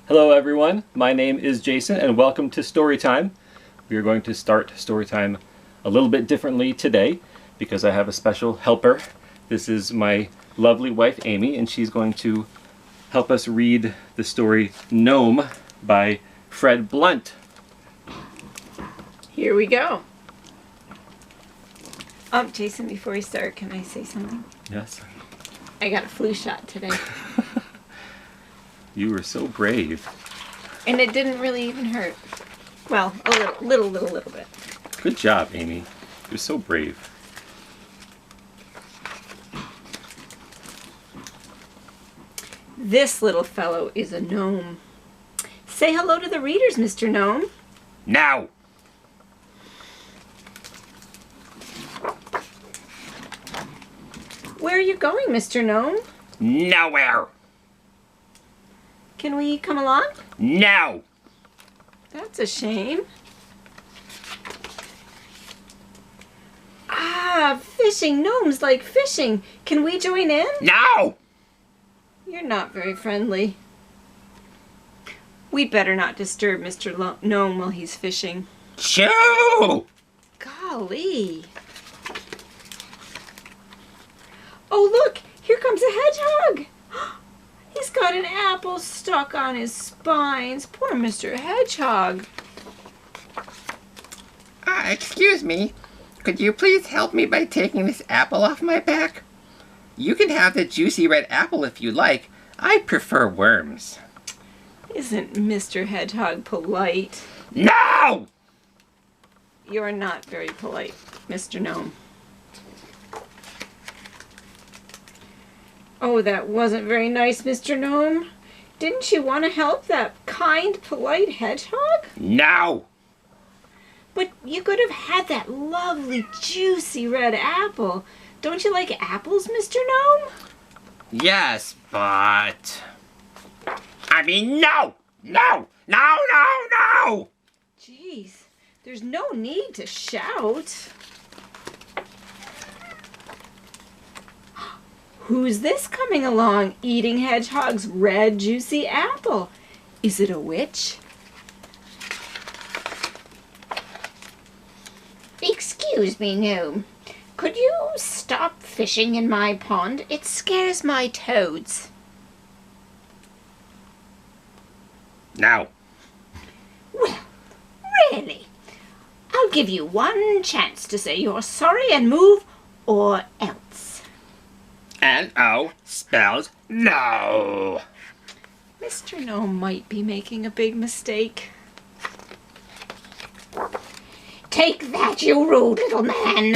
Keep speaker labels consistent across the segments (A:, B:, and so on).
A: Hello everyone, my name is Jason and welcome to Storytime. We are going to start Storytime a little bit differently today because I have a special helper. This is my lovely wife Amy, and she's going to help us read the story Gnome by Fred Blunt.
B: Here we go. Jason, before we start, can I say something?
A: Yes.
B: I got a flu shot today.
A: You were so brave.
B: And it didn't really even hurt. Well, a little bit.
A: Good job, Amy. You're so brave.
B: This little fellow is a gnome. Say hello to the readers, Mr. Gnome.
A: Now!
B: Where are you going, Mr. Gnome?
A: Nowhere!
B: Can we come along?
A: No!
B: That's a shame. Ah, fishing. Gnomes like fishing. Can we join in?
A: No!
B: You're not very friendly. We'd better not disturb Mr. Gnome while he's fishing.
A: Shoo!
B: Golly. Oh, look! Here comes a hedgehog! He's got an apple stuck on his spines. Poor Mr. Hedgehog.
C: Excuse me. Could you please help me by taking this apple off my back? You can have the juicy red apple if you like. I prefer worms.
B: Isn't Mr. Hedgehog polite?
A: No!
B: You're not very polite, Mr. Gnome. Oh, that wasn't very nice, Mr. Gnome. Didn't you want to help that kind, polite hedgehog?
A: No!
B: But you could have had that lovely, juicy red apple. Don't you like apples, Mr. Gnome?
C: Yes, but...
A: I mean, no! No! No, no, no!
B: Jeez, there's no need to shout. Who's this coming along, eating Hedgehog's red, juicy apple? Is it a witch?
D: Excuse me, Gnome. Could you stop fishing in my pond? It scares my toads.
A: Now.
D: Well, really? I'll give you one chance to say you're sorry and move, or else.
A: N-O spells no.
B: Mr. Gnome might be making a big mistake.
D: Take that, you rude little man!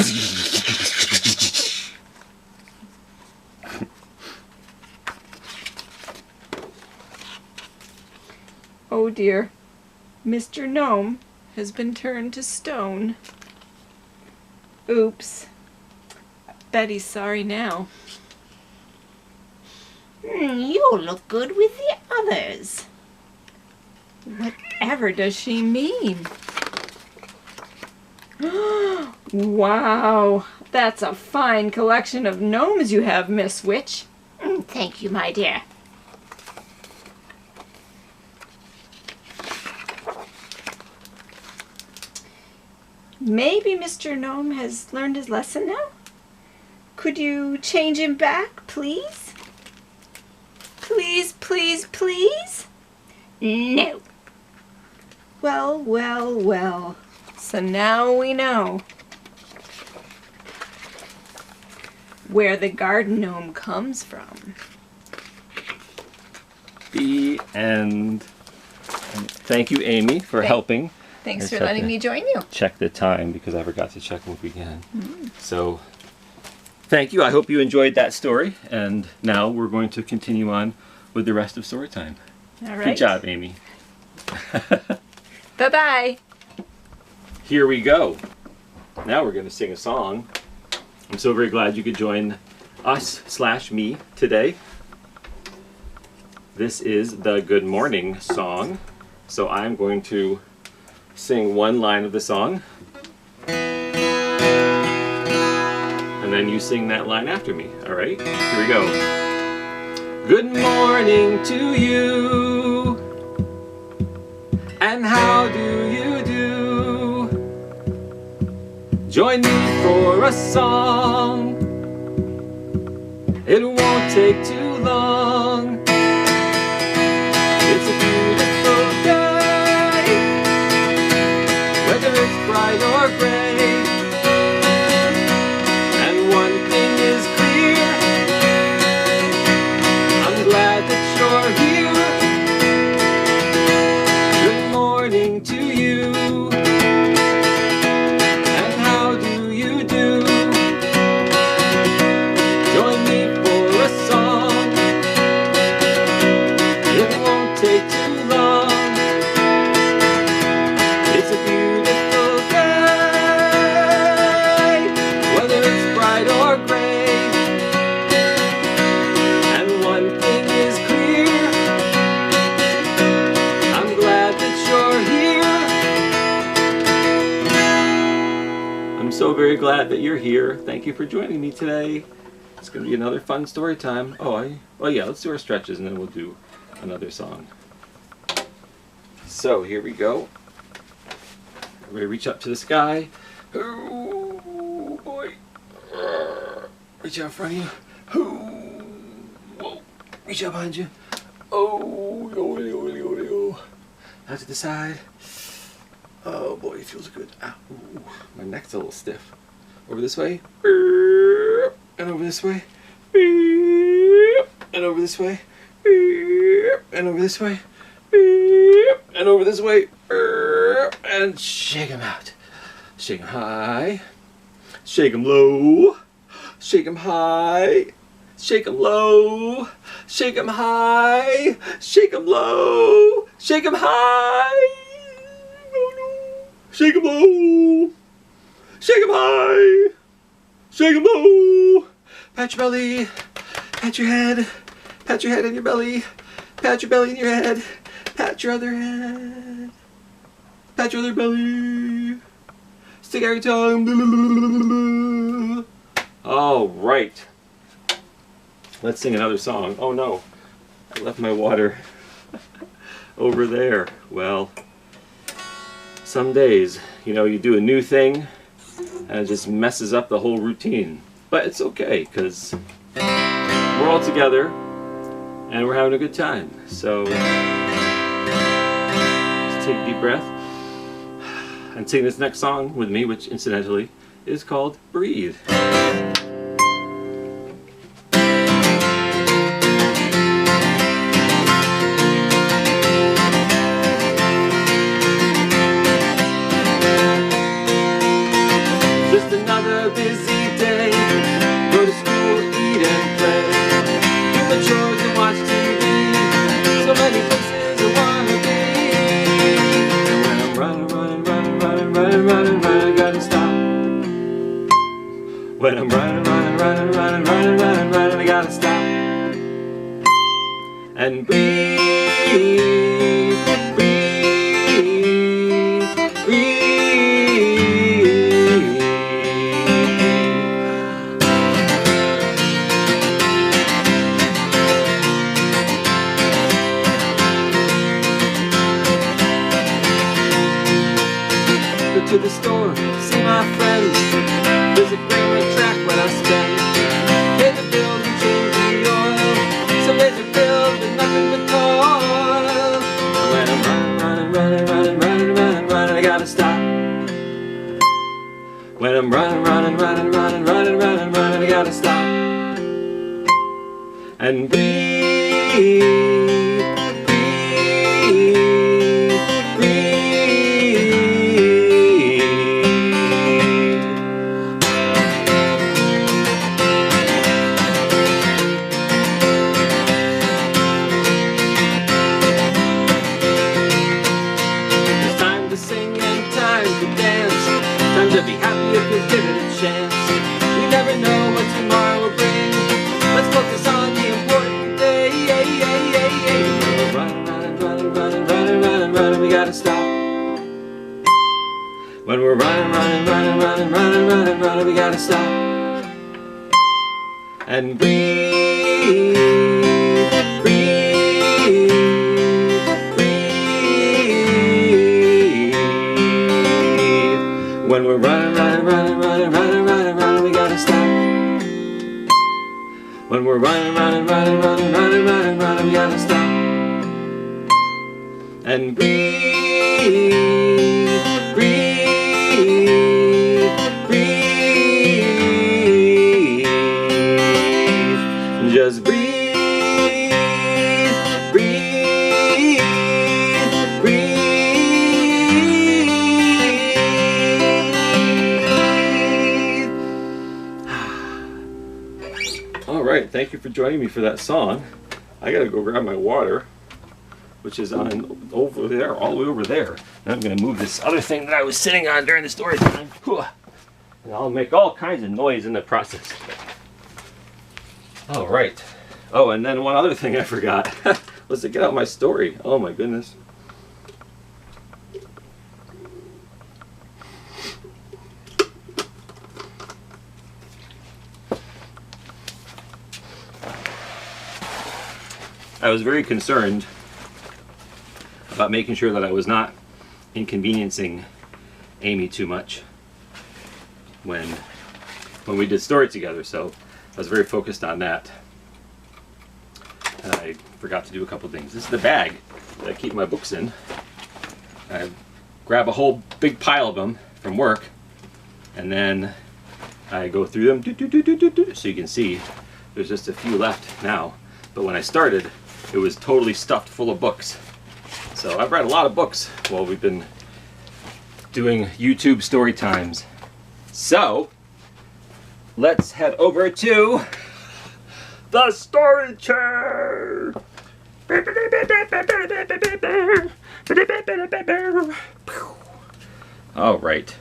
B: Oh dear, Mr. Gnome has been turned to stone. Oops. I bet he's sorry now.
D: You look good with the others.
B: Whatever does she mean? Wow, that's a fine collection of gnomes you have, Miss Witch.
D: Thank you, my dear.
B: Maybe Mr. Gnome has learned his lesson now? Could you change him back, please? Please, please, please?
D: No.
B: Well, well, well. So now we know where the garden gnome comes from.
A: The end. Thank you, Amy, for helping.
B: Thanks
A: I
B: for
A: just have
B: letting
A: to
B: me join you.
A: Check the time because I forgot to check when we began. So, thank you. I hope you enjoyed that story. And now we're going to continue on with the rest of Storytime.
B: All right.
A: Good job, Amy.
B: Bye-bye.
A: Here we go. Now we're going to sing a song. I'm so very glad you could join us/me today. This is the Good Morning song. So I'm going to sing one line of the song. And then you sing that line after me, all right? Here we go. Good morning to you. Join me for a song. It won't take too long. It's a beautiful day, whether it's bright or gray. And one thing is clear, I'm glad that you're here. Good morning to you. And how do you do? Join me for a song. It won't take too long. It's a beautiful day, whether it's bright or gray. And one thing is clear, I'm glad that you're here. I'm so very glad that you're here. Thank you for joining me today. It's going to be another fun story time. Oh yeah, let's do our stretches and then we'll do another song. So here we go. Everybody reach up to the sky. Oh boy. Reach out in front of you. Whoa. Reach out behind you. Oh. Out to the side. Oh boy, it feels good. Ow. Ooh, my neck's a little stiff. Over this way. And over this way. And over this way. And over this way. And over this way. And shake them out. Shake them high. Shake them low. Shake them high. Shake them low. Shake them high. Shake them low. Shake them high. Shake them low. Shake them high. Shake them low. Pat your belly. Pat your head. Pat your head and your belly. Pat your belly and your head. Pat your other head. Pat your other belly. Stick out your tongue. All right. Let's sing another song. Oh no, I left my water over there. Well, some days, you know, you do a new thing and it just messes up the whole routine. But it's okay, because we're all together and we're having a good time. So just take a deep breath and sing this next song with me, which incidentally is called Breathe. Just another busy day. Go to school, eat and play. Do my chores and watch TV. So many places I wanna be. And when I'm running, I gotta stop. When I'm running, I gotta stop. And breathe, breathe, breathe. Go to the store, see my friends. Visit railway track when I spend. Pay the bills and change the oil. Some days are filled with nothing but toil. And when I'm running, I gotta stop. When I'm running, I gotta stop. And breathe, breathe, breathe. It's time to sing and time to dance. Time to be happy if you give it a chance. You never know what tomorrow will bring. Let's focus on the important day. Running, we gotta stop. When we're running, we gotta stop. And breathe, breathe, breathe. When we're running, And breathe, breathe, breathe. Just breathe, breathe, breathe. All right, thank you for joining me for that song. I gotta go grab my water, which is on over there, all the way over there. And I'm gonna move this other thing that I was sitting on during the story time. And I'll make all kinds of noise in the process. All right. Oh, and then one other thing I forgot was to get out my story. Oh my goodness. I was very concerned about making sure that I was not inconveniencing Amy too much when we did story together, so I was very focused on that. And I forgot to do a couple things. This is the bag that I keep my books in. I grab a whole big pile of them from work, and then I go through them, so you can see there's just a few left now. But when I started, it was totally stuffed full of books. So I've read a lot of books while we've been doing YouTube story times. So let's head over to the story chair. All right.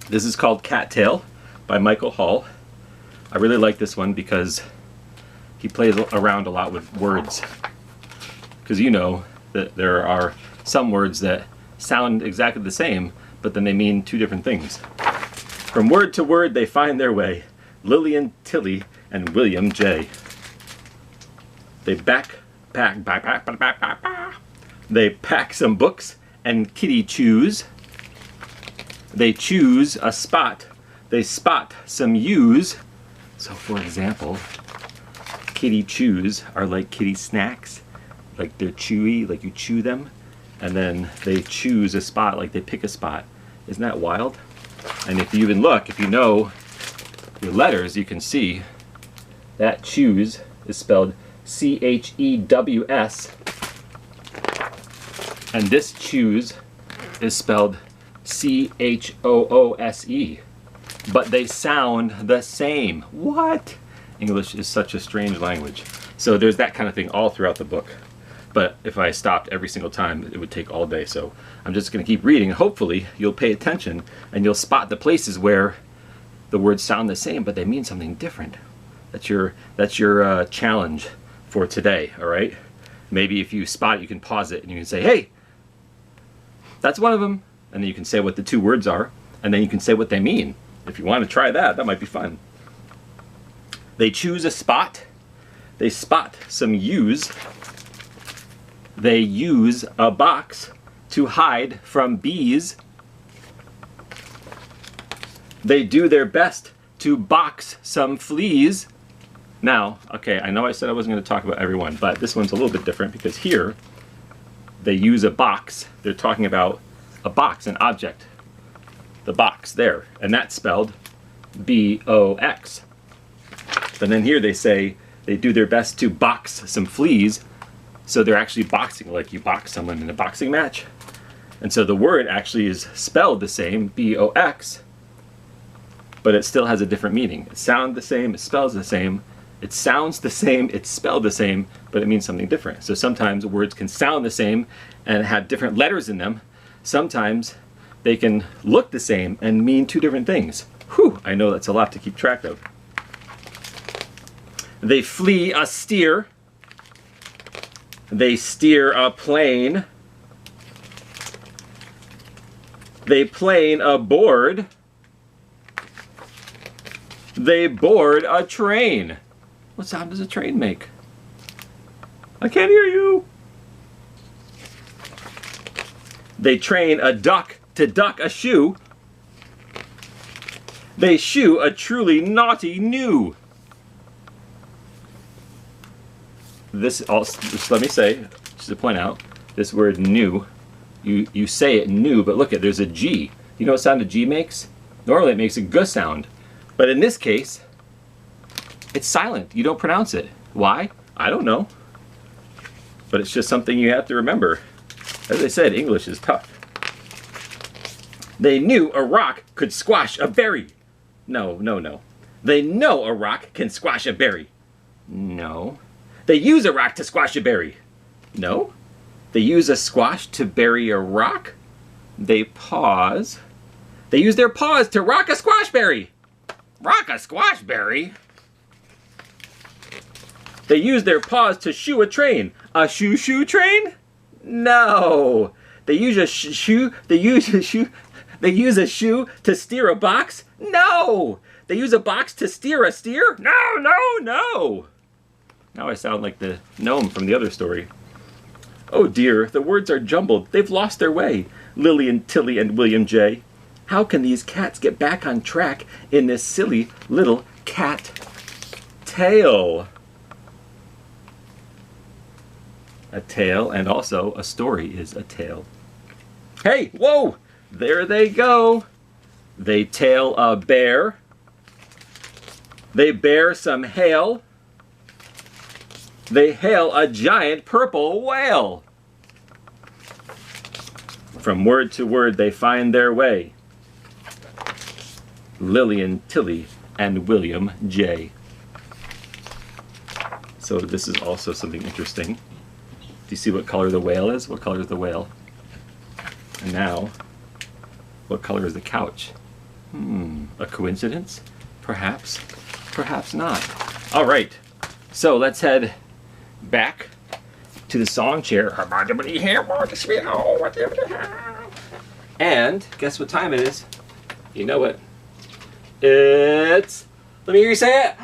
A: This is called Cattail by Michael Hall. I really like this one because he plays around a lot with words. Because you know that there are some words that sound exactly the same, but then they mean two different things. From word to word they find their way, Lillian Tilly and William J. They They pack some books and kitty chews. They choose a spot. They spot some ewes. So for example, kitty chews are like kitty snacks. Like they're chewy, like you chew them. And then they choose a spot, like they pick a spot. Isn't that wild? And if you even look, if you know your letters, you can see that choose is spelled C-H-E-W-S. And this choose is spelled C-H-O-O-S-E. But they sound the same. What? English is such a strange language. So there's that kind of thing all throughout the book. But if I stopped every single time, it would take all day. So I'm just going to keep reading. Hopefully you'll pay attention and you'll spot the places where the words sound the same, but they mean something different. That's your challenge for today, all right? Maybe if you spot it, you can pause it and you can say, hey, that's one of them. And then you can say what the two words are, and then you can say what they mean. If you want to try that, that might be fun. They choose a spot. They spot some ewes. They use a box to hide from bees. They do their best to box some fleas. Now, okay, I know I said I wasn't going to talk about every one, but this one's a little bit different because here they use a box. They're talking about a box, an object. The box there, and that's spelled B-O-X. But then here they say they do their best to box some fleas. So they're actually boxing, like you box someone in a boxing match. And so the word actually is spelled the same, B-O-X, but it still has a different meaning. It sounds the same, it spells the same, it sounds the same, it's spelled the same, but it means something different. So sometimes words can sound the same and have different letters in them. Sometimes they can look the same and mean two different things. Whew, I know that's a lot to keep track of. They flee a steer. They steer a plane. They plane a board. They board a train. What sound does a train make? I can't hear you. They train a duck to duck a shoe. They shoe a truly naughty new. This also, just let me say, just to point out, this word new, you say it new, but look at, there's a G. You know what sound a G makes? Normally it makes a G sound. But in this case, it's silent. You don't pronounce it. Why? I don't know. But it's just something you have to remember. As I said, English is tough. They knew a rock could squash a berry. No, no, no. They know a rock can squash a berry. No. They use a rock to squash a berry. No. They use a squash to bury a rock. They pause. They use their paws to rock a squash berry. Rock a squash berry? They use their paws to shoe a train. A shoo-shoo train? No. They use a shoe. They use a shoe. They use a shoe to steer a box? No. They use a box to steer a steer? No, no, no. Now I sound like the gnome from the other story. Oh dear, the words are jumbled. They've lost their way. Lillian, Tilly, and William J. How can these cats get back on track in this silly little cat tale? A tale, and also a story is a tale. Hey, whoa! There they go. They tail a bear. They bear some hail. They hail a giant purple whale. From word to word they find their way. Lillian, Tilly, and William J. So this is also something interesting. Do you see what color the whale is? What color is the whale? And now, what color is the couch? A coincidence? Perhaps. Perhaps not. All right. So let's head back to the song chair. And guess what time it is? You know it. It's... Let me hear you say it.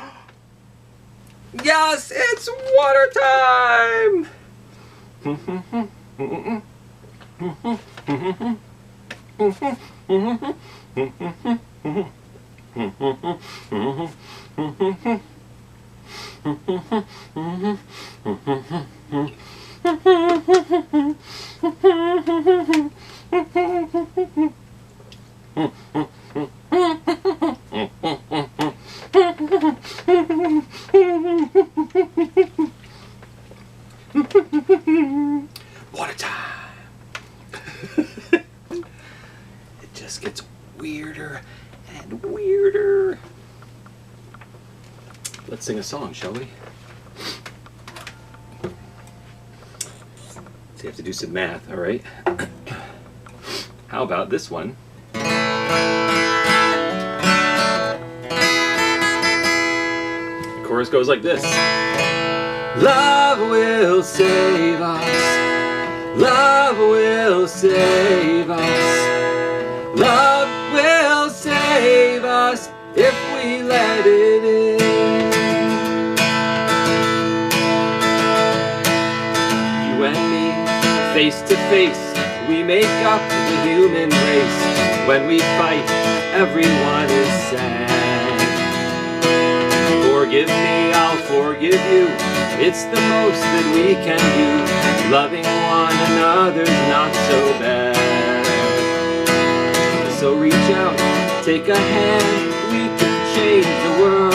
A: Yes, it's water time! Water time! It just gets weirder and weirder. Let's sing a song, shall we? So you have to do some math, all right? How about this one? The chorus goes like this. Love will save us. Love will save us. Love will save us if we let it in. You and me, face to face, we make up the human race. When we fight, everyone is sad. Forgive me, I'll forgive you. It's the most that we can do. Loving one another's not so bad. So reach out, take a hand, we can change the world.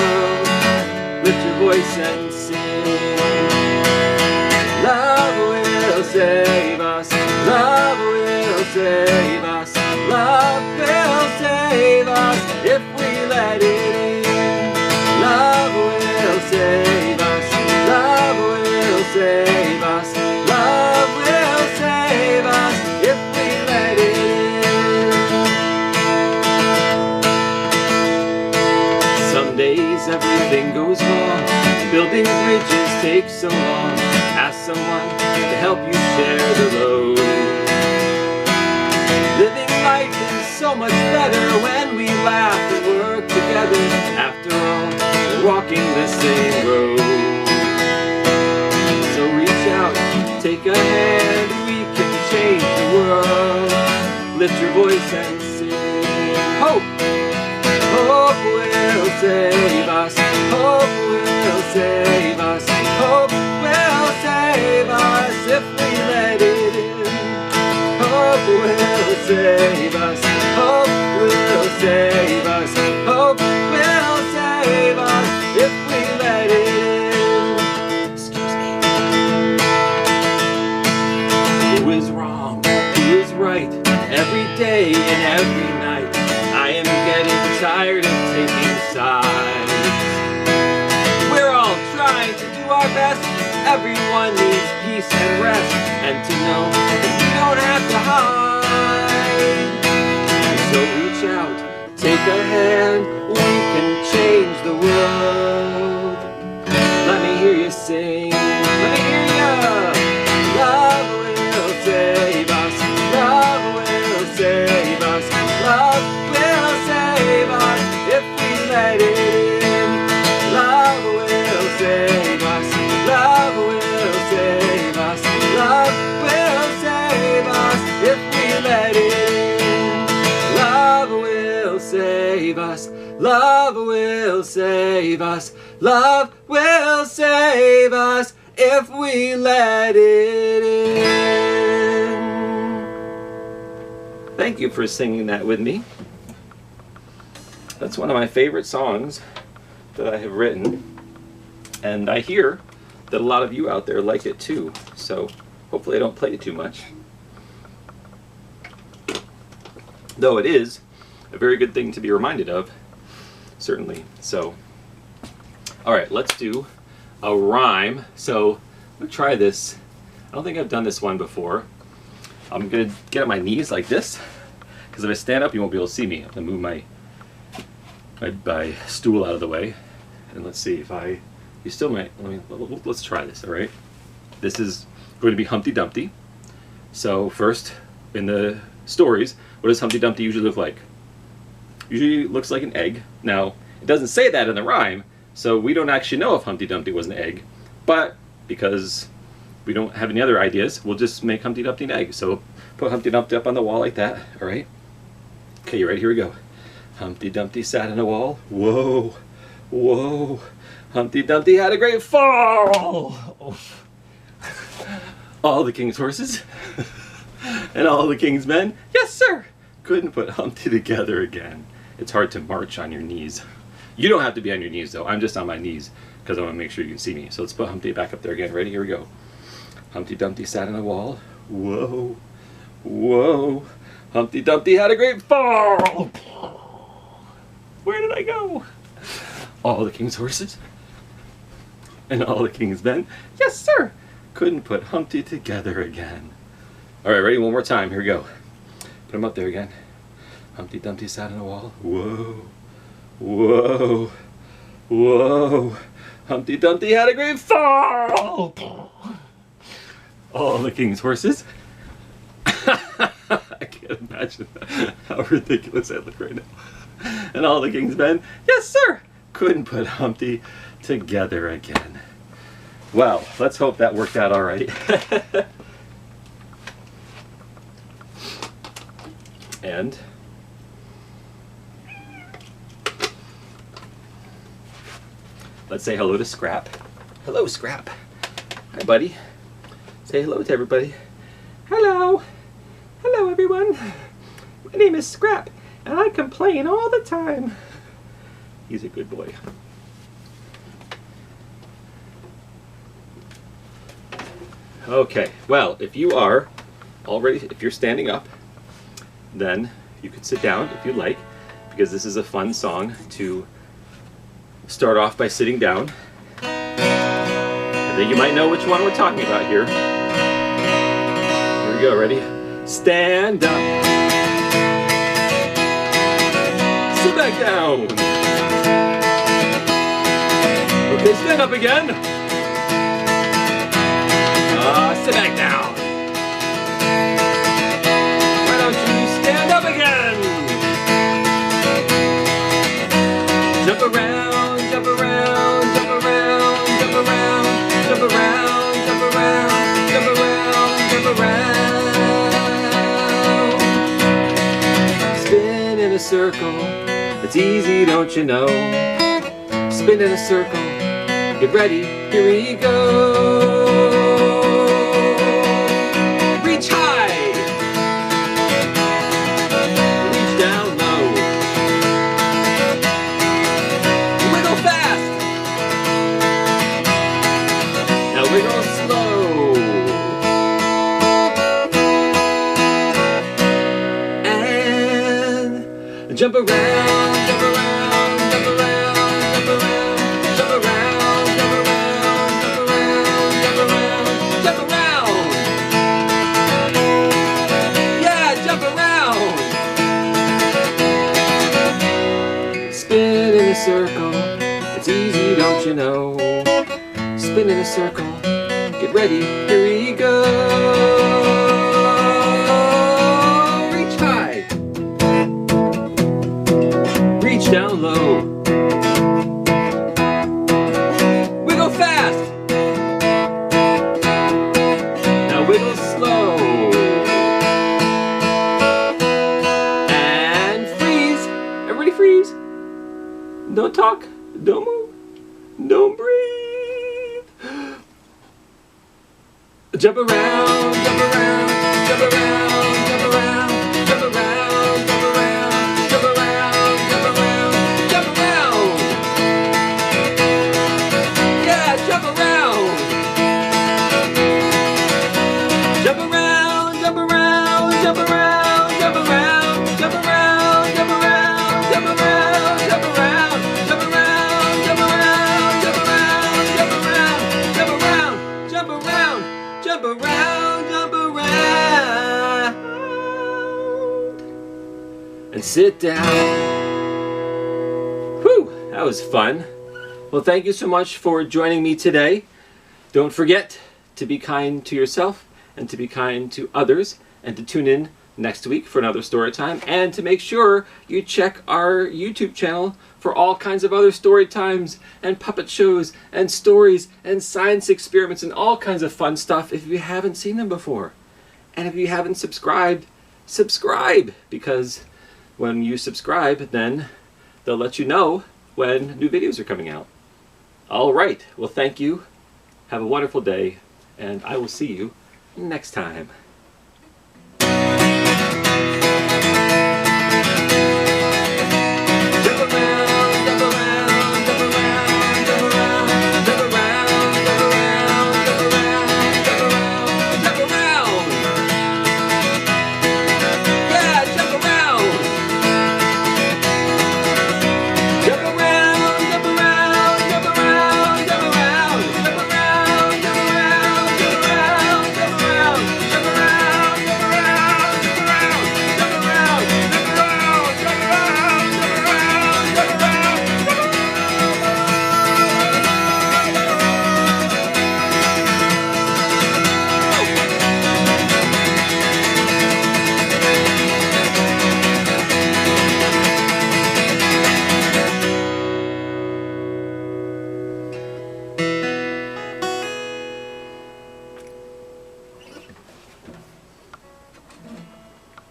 A: Lift your voice and sing. Love will save us. Love will save us. Love will save us if we let it in. Love will save us. Love will save us. Love will save us if we let it in. Some days everything goes wrong. Building bridges takes so long. Ask someone to help you share the load. Living life is so much better when we laugh and work together. After all, we're walking the same road. So reach out, take a hand, we can change the world. Lift your voice and sing. Hope! Hope will save us. Hope will save us. Hope will save us if we
E: everyone needs peace and rest, and to know that we don't have to hide. So reach out, take a hand, we can change the world. Let me hear you sing, let me hear ya. Love will save us, love will save us, love will save us if we let it in. Love will save us, love will save us, love will save us if we let it in. Love will save us, love will save us, love will save us if we let it in. Thank you for singing that with me. That's one of my favorite songs that I have written, and I hear that a lot of you out there like it too, so hopefully I don't play it too much. Though it is a very good thing to be reminded of, certainly. So, alright, let's do a rhyme. So, I'm gonna try this. I don't think I've done this one before. I'm gonna get on my knees like this, because if I stand up you won't be able to see me. I'm gonna move my stool out of the way, and let's see if you still might, let's try this, alright? This is going to be Humpty Dumpty. So first, in the stories, what does Humpty Dumpty usually look like? Usually looks like an egg. Now, it doesn't say that in the rhyme, so we don't actually know if Humpty Dumpty was an egg, but because we don't have any other ideas, we'll just make Humpty Dumpty an egg. So put Humpty Dumpty up on the wall like that, alright? Okay, you ready? Here we go. Humpty Dumpty sat on a wall. Whoa, whoa. Humpty Dumpty had a great fall. Oh. All the king's horses and all the king's men, yes sir, couldn't put Humpty together again. It's hard to march on your knees. You don't have to be on your knees though. I'm just on my knees because I want to make sure you can see me. So let's put Humpty back up there again. Ready? Here we go. Humpty Dumpty sat on a wall. Whoa, whoa. Humpty Dumpty had a great fall. Where did I go? All the king's horses and all the king's men, yes sir, couldn't put Humpty together again. Alright, ready? One more time. Here we go. Put him up there again. Humpty Dumpty sat on a wall. Whoa, whoa, whoa. Humpty Dumpty had a great fall. All the king's horses. I can't imagine how ridiculous I look right now. And all the king's men, yes sir, couldn't put Humpty together again. Well, let's hope that worked out all right. And let's say hello to Scrap. Hello, Scrap. Hi, buddy. Say hello to everybody. Hello. Hello, everyone. My name is Scrap, and I complain all the time. He's a good boy. Okay, well, if you're standing up, then you could sit down if you'd like, because this is a fun song to start off by sitting down. I think you might know which one we're talking about here. Here we go, ready? Stand up. Sit back down. Okay, stand up again. Sit back down. Why don't you stand up again? Jump around, jump around, jump around, jump around, jump around, jump around, jump around, jump around. Spin in a circle, it's easy, don't you know? Spin in a circle, get ready, here we go. Reach high, reach down low, wiggle fast, now wiggle slow, and jump around, jump around, jump around, jump around, jump around, jump around, jump around, jump around, circle. It's easy, don't you know? Spin in a circle. Get ready, here we go. Reach high. Reach down low. Wiggle fast. Now wiggle slow. And freeze. Everybody freeze. Don't talk. Don't move. Don't breathe. Jump around, jump around, jump around, jump around, jump around, jump around, jump around, jump around, jump around. Yeah, jump around. Jump around, jump around, jump around, jump around, jump around, jump around, jump around, jump around, jump around, jump around, jump around, jump around, jump around, jump around. Jump around, jump around, and sit down. Whew, that was fun. Well, thank you so much for joining me today. Don't forget to be kind to yourself and to be kind to others, and to tune in next week for another story time, and to make sure you check our YouTube channel for all kinds of other story times and puppet shows and stories and science experiments and all kinds of fun stuff if you haven't seen them before. And if you haven't subscribed, subscribe, because when you subscribe, then they'll let you know when new videos are coming out. All right, well, thank you. Have a wonderful day, and I will see you next time.